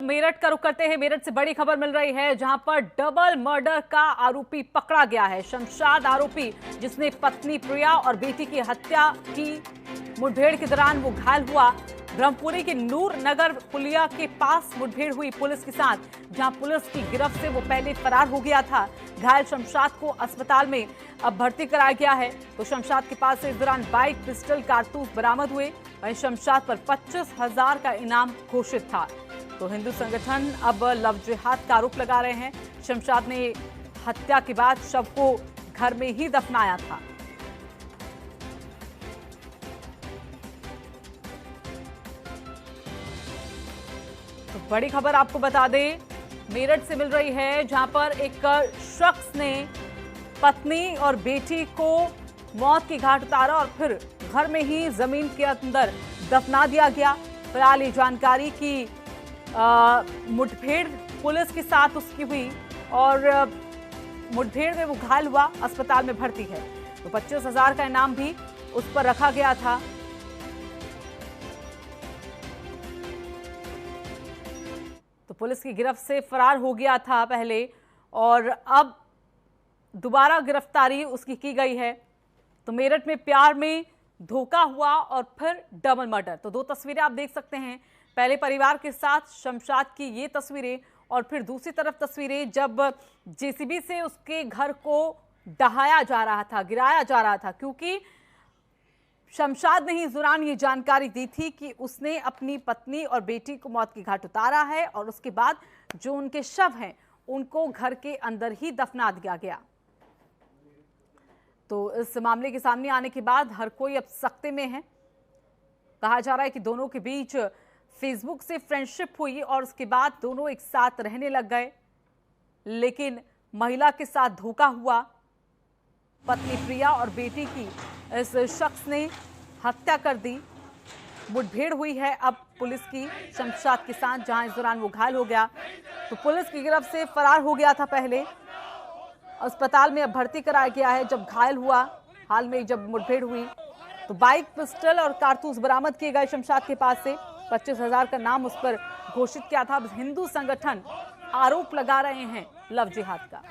मेरठ का रुख करते हैं। मेरठ से बड़ी खबर मिल रही है जहां पर डबल मर्डर का आरोपी पकड़ा गया है। शमशाद आरोपी जिसने पत्नी प्रिया और बेटी की हत्या की, मुठभेड़ के दौरान वो घायल हुआ। ब्रह्मपुरी के नूर नगर पुलिया के पास मुठभेड़ हुई पुलिस के साथ, जहां पुलिस की गिरफ्त से वो पहले फरार हो गया था। घायल शमशाद को अस्पताल में अब भर्ती कराया गया है। तो शमशाद के पास से इस दौरान बाइक, पिस्टल, कारतूस बरामद हुए। वहीं शमशाद पर 25,000 का इनाम घोषित था। तो हिंदू संगठन अब लव जिहाद का आरोप लगा रहे हैं। शमशाद ने हत्या के बाद शव को घर में ही दफनाया था। तो बड़ी खबर आपको बता दें, मेरठ से मिल रही है जहां पर एक शख्स ने पत्नी और बेटी को मौत की घाट उतारा और फिर घर में ही जमीन के अंदर दफना दिया गया। फिलहाल ये जानकारी की मुठभेड़ पुलिस के साथ उसकी हुई और मुठभेड़ में वो घायल हुआ, अस्पताल में भर्ती है। तो 25,000 का इनाम भी उस पर रखा गया था। तो पुलिस की गिरफ्त से फरार हो गया था पहले और अब दोबारा गिरफ्तारी उसकी की गई है। तो मेरठ में प्यार में धोखा हुआ और फिर डबल मर्डर। तो दो तस्वीरें आप देख सकते हैं, पहले परिवार के साथ शमशाद की ये तस्वीरें और फिर दूसरी तरफ तस्वीरें जब जेसीबी से उसके घर को ढहाया जा रहा था, गिराया जा रहा था, क्योंकि शमशाद ने ही इस दौरान ये जानकारी दी थी कि उसने अपनी पत्नी और बेटी को मौत की घाट उतारा है और उसके बाद जो उनके शव हैं उनको घर के अंदर ही दफना दिया गया। तो इस मामले के सामने आने के बाद हर कोई अब सख्ते में है। कहा जा रहा है कि दोनों के बीच फेसबुक से फ्रेंडशिप हुई और उसके बाद दोनों एक साथ रहने लग गए, लेकिन महिला के साथ धोखा हुआ। पत्नी प्रिया और बेटी की इस शख्स ने हत्या कर दी। मुठभेड़ हुई है अब पुलिस की शमशाद के साथ, जहां इस दौरान वो घायल हो गया। तो पुलिस की गिरफ्त से फरार हो गया था पहले, अस्पताल में अब भर्ती कराया गया है। जब घायल हुआ, हाल में जब मुठभेड़ हुई, तो बाइक, पिस्टल और कारतूस बरामद किए गए शमशाद के पास से। 25,000 का नाम उस पर घोषित किया था। हिंदू संगठन आरोप लगा रहे हैं लव जिहाद का।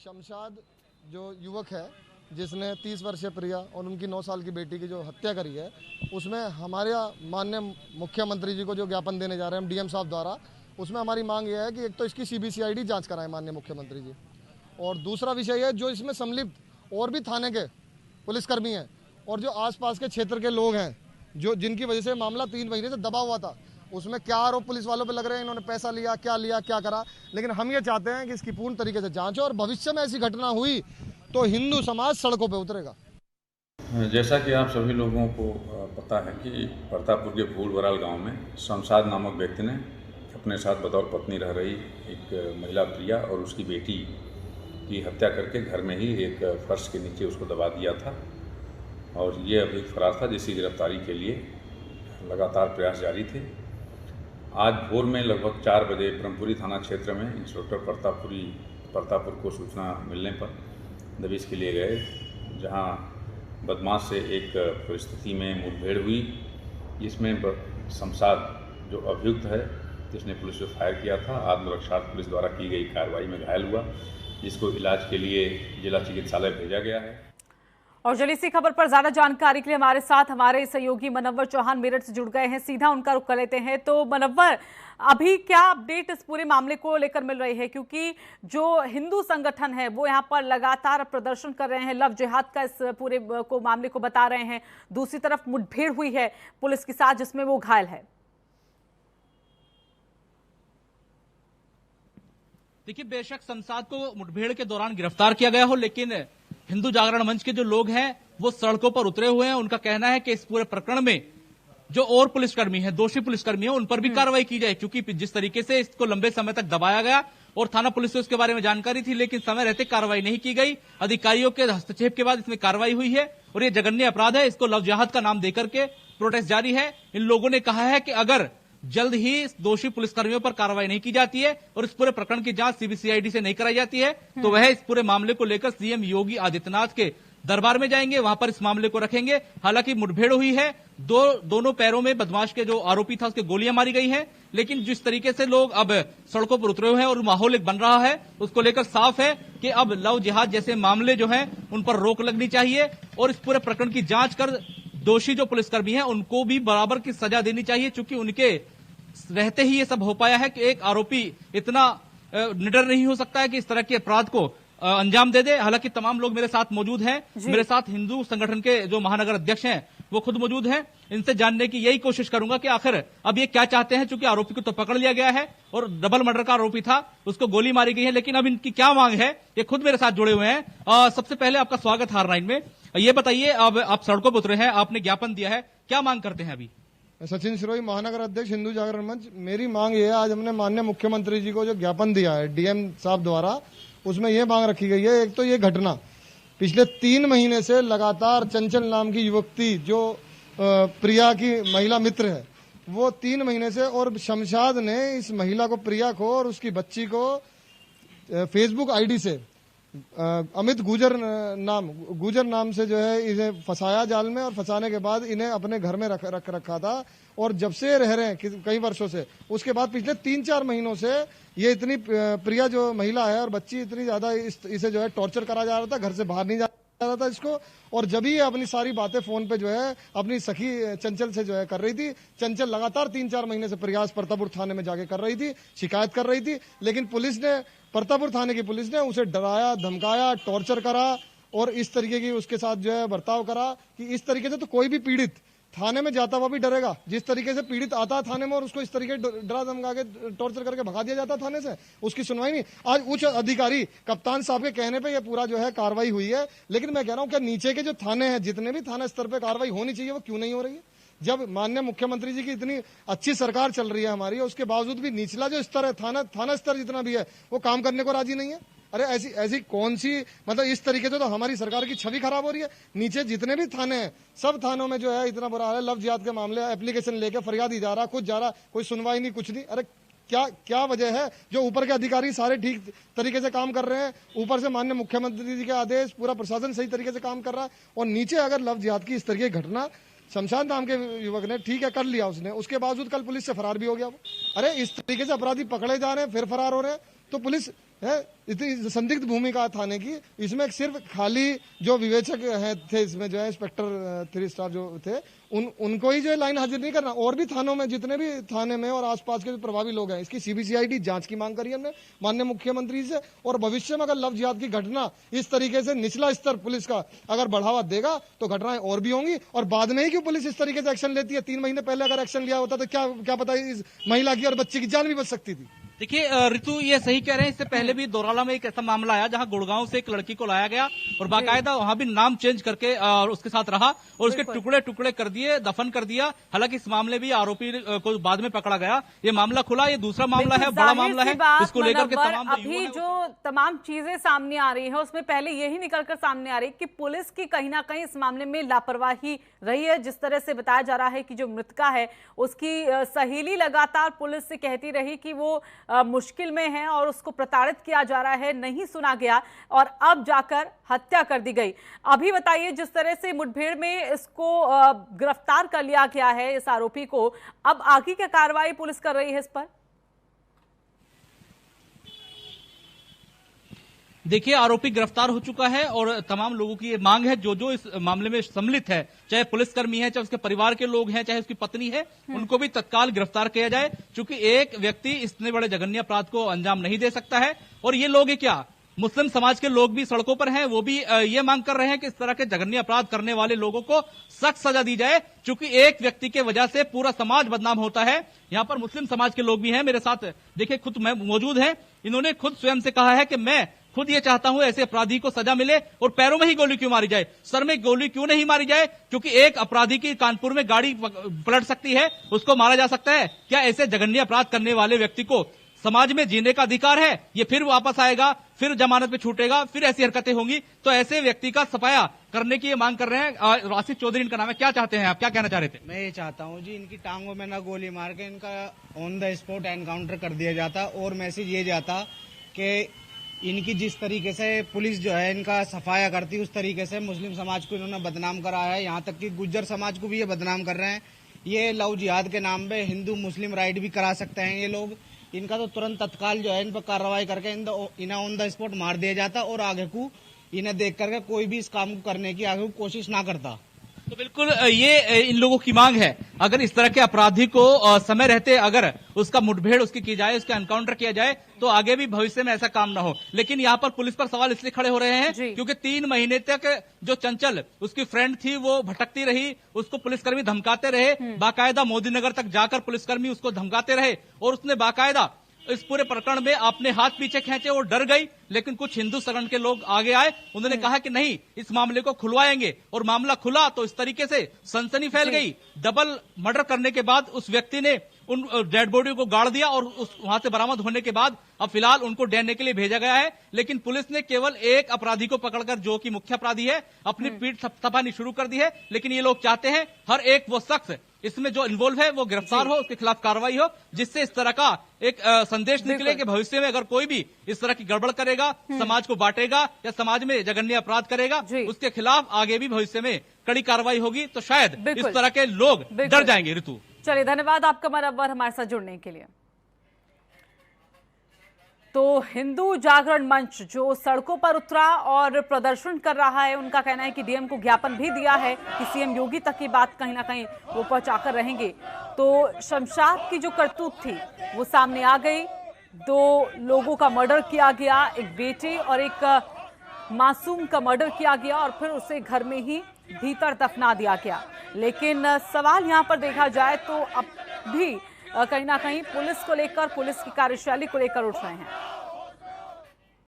शमशाद जो युवक है जिसने 30 वर्षीय प्रिया और उनकी 9 साल की बेटी की जो हत्या करी है, उसमें हमारे माननीय मुख्यमंत्री जी को जो ज्ञापन देने जा रहे हैं हम डीएम साहब द्वारा, उसमें हमारी मांग यह है कि एक तो इसकी सीबीसीआईडी जांच कराएं माननीय मुख्यमंत्री जी, और दूसरा विषय है जो इसमें संलिप्त और भी थाने के पुलिसकर्मी हैं और जो आसपास के क्षेत्र के लोग हैं जो जिनकी वजह से मामला 3 महीने से दबा हुआ था, उसमें क्या आरोप पुलिस वालों पे लग रहे हैं, इन्होंने पैसा लिया, क्या करा। लेकिन हम ये चाहते हैं कि इसकी पूर्ण तरीके से जांच हो और भविष्य में ऐसी घटना हुई तो हिंदू समाज सड़कों पे उतरेगा। जैसा कि आप सभी लोगों को पता है कि प्रतापपुर के फूल बराल गाँव में शमशाद नामक व्यक्ति ने अपने साथ बतौर पत्नी रह रही एक महिला प्रिया और उसकी बेटी की हत्या करके घर में ही एक फर्श के नीचे उसको दबा दिया था और ये अभी फरार था, जिसकी गिरफ्तारी के लिए लगातार प्रयास जारी थे। आज भोर में लगभग 4 बजे ब्रह्मपुरी थाना क्षेत्र में इंस्पेक्टर प्रतापपुर को सूचना मिलने पर दबिश के लिए गए, जहां बदमाश से एक परिस्थिति में मुठभेड़ हुई, जिसमें शमशाद जो अभियुक्त है जिसने पुलिस पर फायर किया था, आत्मरक्षार्थ पुलिस द्वारा की गई कार्रवाई में घायल हुआ, जिसको इलाज के लिए जिला चिकित्सालय भेजा गया है। और चलिए इसी खबर पर ज्यादा जानकारी के लिए हमारे साथ हमारे सहयोगी मनव्वर चौहान मेरठ से जुड़ गए हैं। सीधा उनका रुख कर लेते हैं। तो मनव्वर, अभी क्या अपडेट इस पूरे मामले को लेकर मिल रही है, क्योंकि जो हिंदू संगठन है वो यहाँ पर लगातार प्रदर्शन कर रहे हैं, लव जिहाद का इस पूरे को मामले को बता रहे हैं। दूसरी तरफ मुठभेड़ हुई है पुलिस के साथ जिसमें वो घायल है। देखिए, बेशक शमशाद को मुठभेड़ के दौरान गिरफ्तार किया गया हो, लेकिन हिंदू जागरण मंच के जो लोग हैं वो सड़कों पर उतरे हुए हैं। उनका कहना है कि इस पूरे प्रकरण में जो और पुलिसकर्मी हैं, दोषी पुलिसकर्मी हैं, उन पर भी कार्रवाई की जाए, क्योंकि जिस तरीके से इसको लंबे समय तक दबाया गया और थाना पुलिस को इसके बारे में जानकारी थी, लेकिन समय रहते कार्रवाई नहीं की गई। अधिकारियों के हस्तक्षेप के बाद इसमें कार्रवाई हुई है और ये जघन्य अपराध है। इसको लव जिहाद का नाम देकर के प्रोटेस्ट जारी है। इन लोगों ने कहा है कि अगर जल्द ही दोषी पुलिसकर्मियों पर कार्रवाई नहीं की जाती है और इस पूरे प्रकरण की जांच सीबीसीआईडी से नहीं कराई जाती है, तो वह इस पूरे मामले को लेकर सीएम योगी आदित्यनाथ के दरबार में जाएंगे, वहां पर इस मामले को रखेंगे। हालांकि मुठभेड़ हुई है, दोनों पैरों में बदमाश के जो आरोपी था उसके गोलियां मारी गई हैं। लेकिन जिस तरीके से लोग अब सड़कों पर उतरे हुए हैं और माहौल एक बन रहा है, उसको लेकर साफ है कि अब लव जिहाद जैसे मामले जो हैं उन पर रोक लगनी चाहिए और इस पूरे प्रकरण की जांच कर दोषी जो पुलिसकर्मी हैं उनको भी बराबर की सजा देनी चाहिए, क्योंकि उनके रहते ही ये सब हो पाया है कि एक आरोपी इतना निडर नहीं हो सकता है कि इस तरह के अपराध को अंजाम दे दे। हालांकि तमाम लोग मेरे साथ मौजूद हैं, मेरे साथ हिंदू संगठन के जो महानगर अध्यक्ष हैं वो खुद मौजूद हैं। इनसे जानने की यही कोशिश करूंगा कि आखिर अब ये क्या चाहते हैं, चूंकि आरोपी को तो पकड़ लिया गया है और डबल मर्डर का आरोपी था, उसको गोली मारी गई है, लेकिन अब इनकी क्या मांग है ये खुद मेरे साथ जुड़े हुए हैं। सबसे पहले आपका स्वागत हार9 में। ये बताइए, अब आप सड़कों पर उतरे हैं, आपने ज्ञापन दिया है, क्या मांग करते हैं अभी? सचिन सिरोही, महानगर अध्यक्ष हिंदू जागरण मंच। मेरी मांग ये है, आज हमने माननीय मुख्यमंत्री जी को जो ज्ञापन दिया है डीएम साहब द्वारा, उसमें यह मांग रखी गई है, एक तो ये घटना पिछले 3 महीने से लगातार चंचल नाम की युवती जो प्रिया की महिला मित्र है, वो 3 महीने से, और शमशाद ने इस महिला को, प्रिया को और उसकी बच्ची को फेसबुक आईडी से अमित गुजर नाम से जो है इन्हें फंसाया जाल में, और फंसाने के बाद इन्हें अपने घर में रख रखा था। और जब से रह रहे हैं कई वर्षों से, उसके बाद पिछले 3-4 महीनों से ये इतनी, प्रिया जो महिला है और बच्ची, इतनी ज्यादा इसे जो है टॉर्चर करा जा रहा था, घर से बाहर नहीं जा रहा था इसको। और जब ही अपनी सारी बातें फोन पे जो है अपनी सखी चंचल से जो है कर रही थी, चंचल लगातार 3-4 महीने से प्रयास प्रतापपुर थाने में जाके कर रही थी, शिकायत कर रही थी, लेकिन पुलिस ने, प्रतापपुर थाने की पुलिस ने उसे डराया, धमकाया, टॉर्चर करा और इस तरीके की उसके साथ जो है बर्ताव करा कि इस तरीके से तो कोई भी पीड़ित थाने में जाता हुआ भी डरेगा। जिस तरीके से पीड़ित आता है थाने में और उसको इस तरीके डरा धमका के टॉर्चर करके भगा दिया जाता थाने से, उसकी सुनवाई नहीं। आज उच्च अधिकारी कप्तान साहब के कहने पे ये पूरा जो है कार्रवाई हुई है, लेकिन मैं कह रहा हूं क्या नीचे के जो थाने हैं, जितने भी थाना स्तर पे कार्रवाई होनी चाहिए, वो क्यों नहीं हो रही है? जब माननीय मुख्यमंत्री जी की इतनी अच्छी सरकार चल रही है हमारी, उसके बावजूद भी निचला जो स्तर है, थाना स्तर जितना भी है, वो काम करने को राजी नहीं है। अरे ऐसी कौन सी, मतलब इस तरीके से तो हमारी सरकार की छवि खराब हो रही है। नीचे जितने भी थाने हैं, सब थानों में जो है इतना बुरा हाल है। लव जिहाद के मामले, एप्लीकेशन लेके फरियाद ही जा रहा, खुद जा रहा, कोई सुनवाई नहीं, कुछ नहीं। अरे क्या वजह है? जो ऊपर के अधिकारी सारे ठीक तरीके से काम कर रहे हैं, ऊपर से माननीय मुख्यमंत्री जी के आदेश, पूरा प्रशासन सही तरीके से काम कर रहा है, और नीचे अगर लव जिहाद की इस तरीके की घटना, शमशाद नाम के युवक ने ठीक है कर लिया उसने, उसके बावजूद कल पुलिस से फरार भी हो गया वो। अरे इस तरीके से अपराधी पकड़े जा रहे हैं, फिर फरार हो रहे हैं, तो पुलिस है इतनी संदिग्ध भूमिका थाने की। इसमें सिर्फ खाली जो विवेचक है थे, इसमें जो है इंस्पेक्टर 3 स्टार जो थे, उनको ही जो है लाइन हाजिर नहीं करना, और भी थानों में, जितने भी थाने में और आसपास के जो प्रभावी लोग हैं, इसकी सीबीसीआईडी जांच की मांग करी हमने माननीय मुख्यमंत्री से। और भविष्य में अगर लव जिहाद की घटना इस तरीके से निचला स्तर पुलिस का अगर बढ़ावा देगा तो घटनाएं और भी होंगी। और बाद में ही क्यों पुलिस इस तरीके से एक्शन लेती है? 3 महीने पहले अगर एक्शन लिया होता तो क्या पता इस महिला की और बच्ची की जान भी बच सकती थी। देखिए ऋतु ये सही कह रहे हैं, इससे पहले भी दोराला में एक ऐसा मामला आया जहां गुड़गांव से एक लड़की को लाया गया और बाकायदा वहां भी नाम चेंज करके उसके साथ रहा और उसके टुकड़े टुकड़े कर दिए, दफन कर दिया। हालांकि इस मामले भी आरोपी को बाद में पकड़ा गया, ये मामला खुला, ये दूसरा मामला है, बड़ा मामला है, इसको लेकर के तमाम अभी जो तमाम चीजें सामने आ रही है उसमें पहले यही निकलकर सामने आ रही है कि पुलिस की कहीं ना कहीं इस मामले में लापरवाही रही है। जिस तरह से बताया जा रहा है कि जो मृतका है उसकी सहेली लगातार पुलिस से कहती रही कि वो मुश्किल में है और उसको प्रताड़ित किया जा रहा है, नहीं सुना गया और अब जाकर हत्या कर दी गई। अभी बताइए, जिस तरह से मुठभेड़ में इसको गिरफ्तार कर लिया गया है, इस आरोपी को, अब आगे क्या कार्रवाई पुलिस कर रही है इस पर? देखिए आरोपी गिरफ्तार हो चुका है और तमाम लोगों की ये मांग है, जो इस मामले में सम्मिलित है, चाहे पुलिसकर्मी है, चाहे उसके परिवार के लोग हैं, चाहे उसकी पत्नी है, उनको भी तत्काल गिरफ्तार किया जाए, क्योंकि एक व्यक्ति इतने बड़े जघन्य अपराध को अंजाम नहीं दे सकता है। और ये लोग क्या, मुस्लिम समाज के लोग भी सड़कों पर हैं, वो भी ये मांग कर रहे हैं कि इस तरह के जघन्य अपराध करने वाले लोगों को सख्त सजा दी जाए, क्योंकि एक व्यक्ति के वजह से पूरा समाज बदनाम होता है। यहाँ पर मुस्लिम समाज के लोग भी हैं मेरे साथ, देखिए खुद मौजूद हैं, इन्होंने खुद स्वयं से कहा है कि मैं खुद ये चाहता हूं ऐसे अपराधी को सजा मिले और पैरों में ही गोली क्यों मारी जाए, सर में गोली क्यों नहीं मारी जाए, क्योंकि एक अपराधी की कानपुर में गाड़ी पलट सकती है, उसको मारा जा सकता है। क्या ऐसे जघन्य अपराध करने वाले व्यक्ति को समाज में जीने का अधिकार है? ये फिर वापस आएगा, फिर जमानत पे छूटेगा, फिर ऐसी हरकतें होंगी, तो ऐसे व्यक्ति का सफाया करने की ये मांग कर रहे हैं। राशिद चौधरी इनका नाम है, क्या चाहते हैं आप, क्या कहना चाह रहे थे? मैं ये चाहता हूँ जी, इनकी टांगों में ना गोली मार के इनका ऑन द स्पॉट एनकाउंटर कर दिया जाता और मैसेज ये जाता कि इनकी जिस तरीके से पुलिस जो है इनका सफाया करती है, उस तरीके से मुस्लिम समाज को इन्होंने बदनाम करा है। यहाँ तक कि गुज्जर समाज को भी ये बदनाम कर रहे हैं। ये लव जिहाद के नाम पे हिंदू मुस्लिम राइट भी करा सकते हैं ये लोग। इनका तो तुरंत तत्काल जो है इन पर कार्रवाई करके इन्हें ऑन द स्पॉट मार दिया जाता और आगे को इन्हें देख करके कोई भी इस काम को करने की आगे कोशिश ना करता। तो बिल्कुल ये इन लोगों की मांग है, अगर इस तरह के अपराधी को समय रहते अगर उसका मुठभेड़ उसकी की जाए, उसका एनकाउंटर किया जाए तो आगे भी भविष्य में ऐसा काम ना हो। लेकिन यहाँ पर पुलिस पर सवाल इसलिए खड़े हो रहे हैं क्योंकि 3 महीने तक जो चंचल उसकी फ्रेंड थी वो भटकती रही, उसको पुलिसकर्मी धमकाते रहे, बाकायदा मोदी नगर तक जाकर पुलिसकर्मी उसको धमकाते रहे और उसने बाकायदा इस पूरे प्रकरण में अपने हाथ पीछे खींचे और डर गई। लेकिन कुछ हिंदू संगठन के लोग आगे आए, उन्होंने कहा कि नहीं, इस मामले को खुलवाएंगे और मामला खुला तो इस तरीके से सनसनी फैल गई। डबल मर्डर करने के बाद उस व्यक्ति ने उन डेड बॉडी को गाड़ दिया और वहां से बरामद होने के बाद अब फिलहाल उनको डीएनए के लिए भेजा गया है। लेकिन पुलिस ने केवल एक अपराधी को पकड़कर, जो कि मुख्य अपराधी है, अपनी पीठ थपथपानी शुरू कर दी है। लेकिन ये लोग चाहते हैं हर एक वो शख्स इसमें जो इन्वॉल्व है वो गिरफ्तार हो, उसके खिलाफ कार्रवाई हो, जिससे इस तरह का एक संदेश निकले कि भविष्य में अगर कोई भी इस तरह की गड़बड़ करेगा, समाज को बांटेगा या समाज में जघन्य अपराध करेगा, उसके खिलाफ आगे भी भविष्य में कड़ी कार्रवाई होगी। तो शायद इस तरह के लोग डर जाएंगे। ऋतु, चलिए, धन्यवाद आपका मनव्वर हमारे साथ जुड़ने के लिए। तो हिंदू जागरण मंच जो सड़कों पर उतरा और प्रदर्शन कर रहा है, उनका कहना है कि डीएम को ज्ञापन भी दिया है कि सीएम योगी तक की बात कहीं ना कहीं वो पहुंचाकर रहेंगे। तो शमशाद की जो करतूत थी वो सामने आ गई। 2 लोगों का मर्डर किया गया, एक बेटे और एक मासूम का मर्डर किया गया और फिर उसे घर में ही भीतर दफना दिया गया। लेकिन सवाल यहाँ पर देखा जाए तो अब भी कहीं ना कहीं पुलिस को लेकर, पुलिस की कार्यशैली को लेकर उठ रहे हैं।